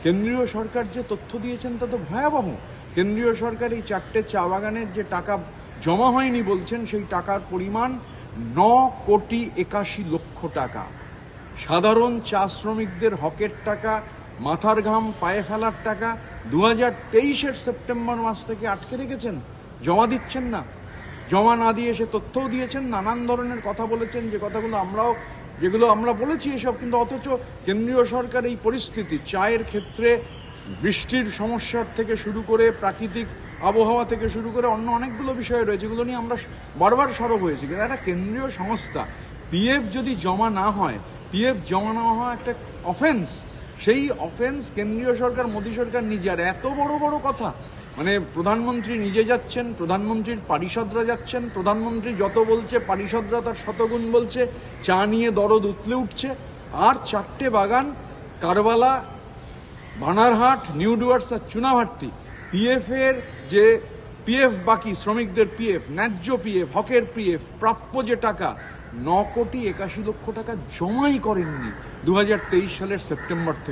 কেন্দ্রীয় সরকার যে তথ্য দিয়েছেন তা তো ভয়াবহ। কেন্দ্রীয় সরকার এই 4টে চা বাগানের যে টাকা জমা হয়নি বলছেন, সেই টাকার পরিমাণ 9,81,00,000 টাকা। সাধারণ চা শ্রমিকদের হকের টাকা, মাথার ঘাম পায়ে ফেলার টাকা 2023-এর সেপ্টেম্বর মাস থেকে আটকে রেখেছেন, জমা দিচ্ছেন না। জমা না দিয়ে সে তথ্যও দিয়েছেন, নানান ধরনের কথা বলেছেন, যেগুলো আমরা বলেছি এসব, কিন্তু অথচ কেন্দ্রীয় সরকার এই পরিস্থিতি, চায়ের ক্ষেত্রে বৃষ্টির সমস্যার থেকে শুরু করে প্রাকৃতিক আবহাওয়া থেকে শুরু করে অন্য অনেকগুলো বিষয় রয়েছে, যেগুলো নিয়ে আমরা বারবার সরব হয়েছি। কিন্তু একটা কেন্দ্রীয় সংস্থা, পিএফ যদি জমা না হয়, পিএফ জমা না হওয়া একটা অফেন্স। সেই অফেন্স কেন্দ্রীয় সরকার, মোদী সরকার নিজে, আর এত বড় বড় কথা, মানে প্রধানমন্ত্রী নিজে যাচ্ছেন, প্রধানমন্ত্রীর পারিষদরা যাচ্ছেন, প্রধানমন্ত্রী যত বলছে পারিষদরা তার শতগুণ বলছে, চা নিয়ে দরদ উতলে উঠছে। আর 4টে বাগান, কারবালা, বানারহাট, নিউ ডুয়ার্স আর চুনাভাট্টি, পিএফের যে পিএফ বাকি, শ্রমিকদের পিএফ, ন্যায্য পিএফ, হকের পিএফ, প্রাপ্য যে টাকা 9,81,00,000 টাকা জমাই করেননি 2023 সালের সেপ্টেম্বর থেকে।